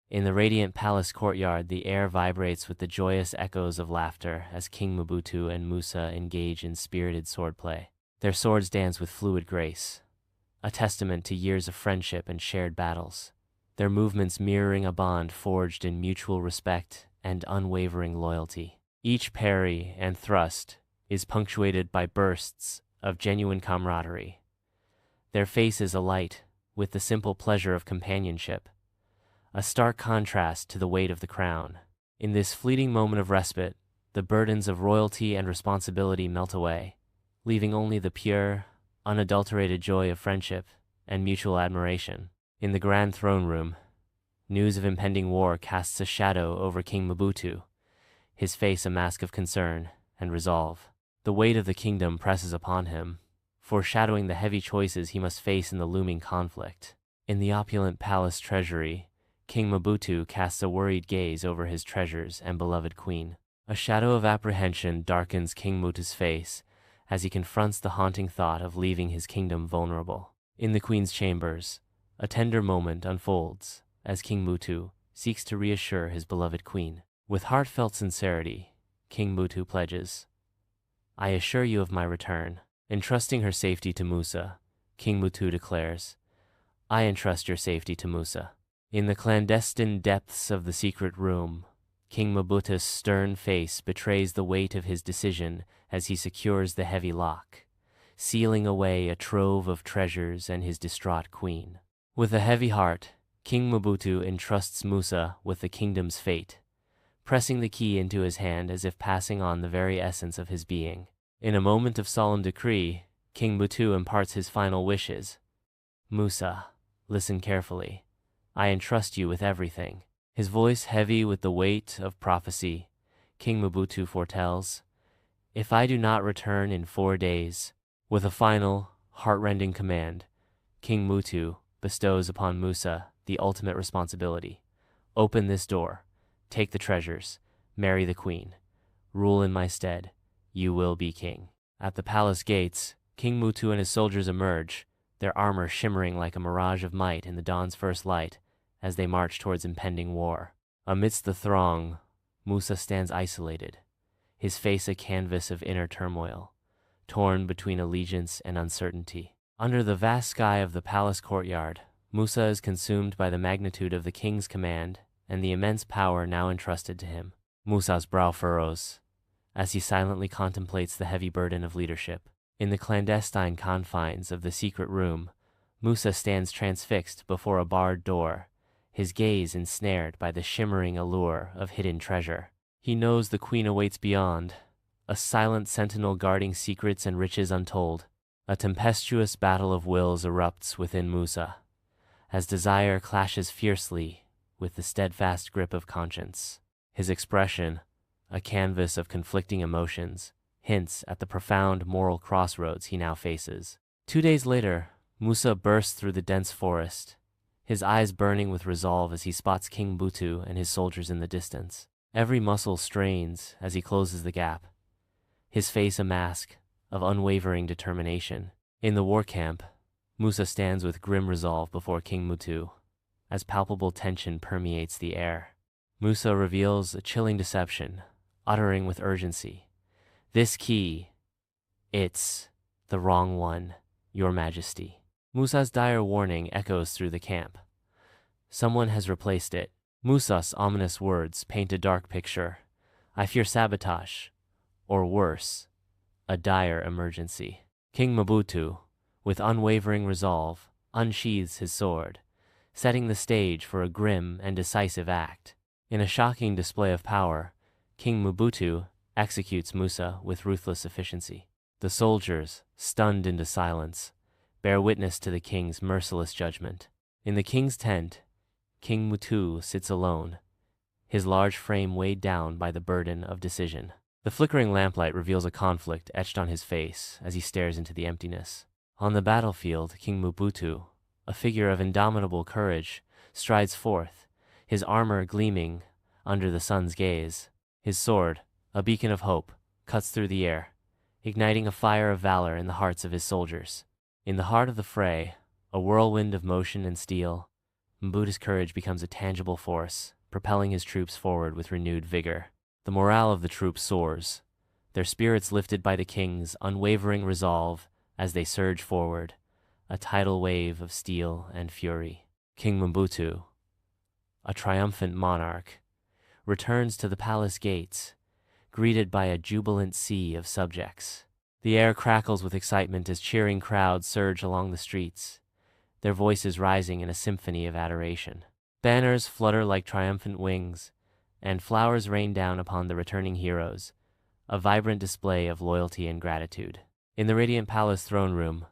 In the radiant palace courtyard, the air vibrates with the joyous echoes of laughter as King Mbutu and Musa engage in spirited swordplay. Their swords dance with fluid grace, a testament to years of friendship and shared battles, their movements mirroring a bond forged in mutual respect and unwavering loyalty. Each parry and thrust is punctuated by bursts of genuine camaraderie, their faces alight with the simple pleasure of companionship, a stark contrast to the weight of the crown. In this fleeting moment of respite, the burdens of royalty and responsibility melt away, leaving only the pure, unadulterated joy of friendship and mutual admiration. In the grand throne room, news of impending war casts a shadow over King Mbutu, his face a mask of concern and resolve. The weight of the kingdom presses upon him, foreshadowing the heavy choices he must face in the looming conflict. In the opulent palace treasury, King Mbutu casts a worried gaze over his treasures and beloved queen. A shadow of apprehension darkens King Mutu's face as he confronts the haunting thought of leaving his kingdom vulnerable. In the queen's chambers, a tender moment unfolds as King Mbutu seeks to reassure his beloved queen. With heartfelt sincerity, King Mbutu pledges, "I assure you of my return." Entrusting her safety to Musa, King Mbutu declares, "I entrust your safety to Musa." In the clandestine depths of the secret room, King Mbutu's stern face betrays the weight of his decision as he secures the heavy lock, sealing away a trove of treasures and his distraught queen. With a heavy heart, King Mbutu entrusts Musa with the kingdom's fate, pressing the key into his hand as if passing on the very essence of his being. In a moment of solemn decree, King Mbutu imparts his final wishes. "Musa, listen carefully. I entrust you with everything." His voice heavy with the weight of prophecy, King Mbutu foretells, "If I do not return in 4 days," with a final, heart-rending command, King Mbutu bestows upon Musa the ultimate responsibility. "Open this door, take the treasures, marry the queen, rule in my stead. You will be king." At the palace gates, King Mbutu and his soldiers emerge, their armor shimmering like a mirage of might in the dawn's first light as they march towards impending war. Amidst the throng, Musa stands isolated, his face a canvas of inner turmoil, torn between allegiance and uncertainty. Under the vast sky of the palace courtyard, Musa is consumed by the magnitude of the king's command and the immense power now entrusted to him. Musa's brow furrows as he silently contemplates the heavy burden of leadership. In the clandestine confines of the secret room, Musa stands transfixed before a barred door, his gaze ensnared by the shimmering allure of hidden treasure. He knows the queen awaits beyond, a silent sentinel guarding secrets and riches untold. A tempestuous battle of wills erupts within Musa, as desire clashes fiercely with the steadfast grip of conscience. His expression, a canvas of conflicting emotions, hints at the profound moral crossroads he now faces. 2 days later, Musa bursts through the dense forest, his eyes burning with resolve as he spots King Mbutu and his soldiers in the distance. Every muscle strains as he closes the gap, his face a mask of unwavering determination. In the war camp, Musa stands with grim resolve before King Mbutu, as palpable tension permeates the air. Musa reveals a chilling deception, uttering with urgency, "This key, it's the wrong one, Your Majesty." Musa's dire warning echoes through the camp. Someone has replaced it. Musa's ominous words paint a dark picture. "I fear sabotage, or worse, a dire emergency." King Mbutu, with unwavering resolve, unsheathes his sword, setting the stage for a grim and decisive act. In a shocking display of power, King Mbutu executes Musa with ruthless efficiency. The soldiers, stunned into silence, bear witness to the king's merciless judgment. In the king's tent, King Mbutu sits alone, his large frame weighed down by the burden of decision. The flickering lamplight reveals a conflict etched on his face as he stares into the emptiness. On the battlefield, King Mbutu, a figure of indomitable courage, strides forth, his armor gleaming under the sun's gaze. His sword, a beacon of hope, cuts through the air, igniting a fire of valor in the hearts of his soldiers. In the heart of the fray, a whirlwind of motion and steel, Mbutu's courage becomes a tangible force, propelling his troops forward with renewed vigor. The morale of the troops soars, their spirits lifted by the king's unwavering resolve as they surge forward, a tidal wave of steel and fury. King Mbutu, a triumphant monarch, returns to the palace gates, greeted by a jubilant sea of subjects. The air crackles with excitement as cheering crowds surge along the streets, their voices rising in a symphony of adoration. Banners flutter like triumphant wings, and flowers rain down upon the returning heroes, a vibrant display of loyalty and gratitude. In the radiant palace throne room,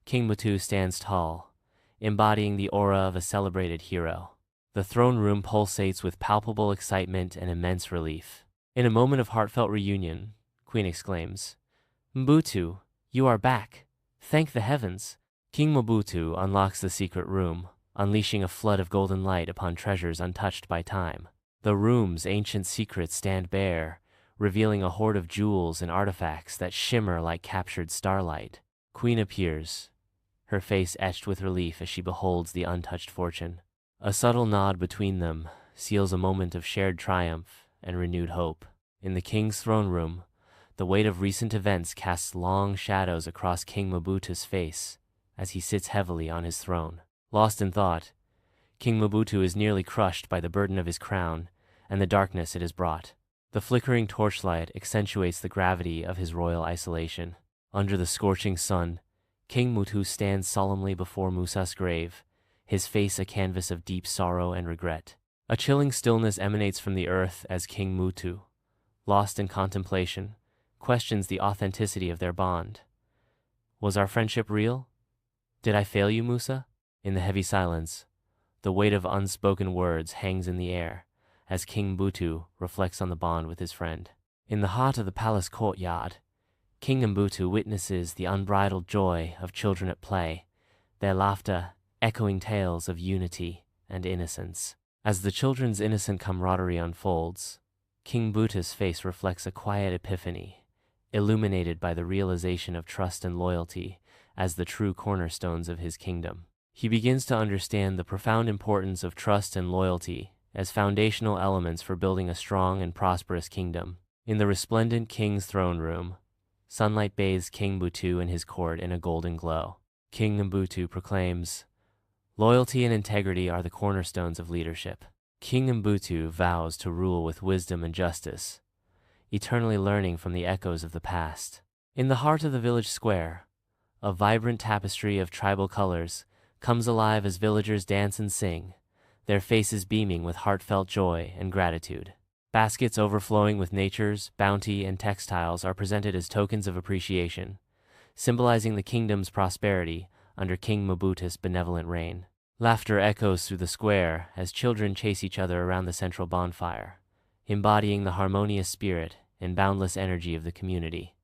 King Mbutu stands tall, embodying the aura of a celebrated hero. The throne room pulsates with palpable excitement and immense relief. In a moment of heartfelt reunion, Queen exclaims, "Mbutu, you are back! Thank the heavens!" King Mbutu unlocks the secret room, unleashing a flood of golden light upon treasures untouched by time. The room's ancient secrets stand bare, revealing a hoard of jewels and artifacts that shimmer like captured starlight. Queen appears, her face etched with relief as she beholds the untouched fortune. A subtle nod between them seals a moment of shared triumph and renewed hope. In the king's throne room, the weight of recent events casts long shadows across King Mbutu's face as he sits heavily on his throne. Lost in thought, King Mbutu is nearly crushed by the burden of his crown and the darkness it has brought. The flickering torchlight accentuates the gravity of his royal isolation. Under the scorching sun, King Mbutu stands solemnly before Musa's grave, his face a canvas of deep sorrow and regret. A chilling stillness emanates from the earth as King Mbutu, lost in contemplation, questions the authenticity of their bond. Was our friendship real? Did I fail you, Musa? In the heavy silence, the weight of unspoken words hangs in the air as King Mbutu reflects on the bond with his friend. In the heart of the palace courtyard, King Mbutu witnesses the unbridled joy of children at play, their laughter echoing tales of unity and innocence. As the children's innocent camaraderie unfolds, King Mbutu's face reflects a quiet epiphany, illuminated by the realization of trust and loyalty as the true cornerstones of his kingdom. He begins to understand the profound importance of trust and loyalty as foundational elements for building a strong and prosperous kingdom. In the resplendent king's throne room, sunlight bathes King Mbutu and his court in a golden glow. King Mbutu proclaims, "Loyalty and integrity are the cornerstones of leadership." King Mbutu vows to rule with wisdom and justice, eternally learning from the echoes of the past. In the heart of the village square, a vibrant tapestry of tribal colors comes alive as villagers dance and sing, their faces beaming with heartfelt joy and gratitude. Baskets overflowing with nature's bounty and textiles are presented as tokens of appreciation, symbolizing the kingdom's prosperity under King Mbutu's benevolent reign. Laughter echoes through the square as children chase each other around the central bonfire, embodying the harmonious spirit and boundless energy of the community.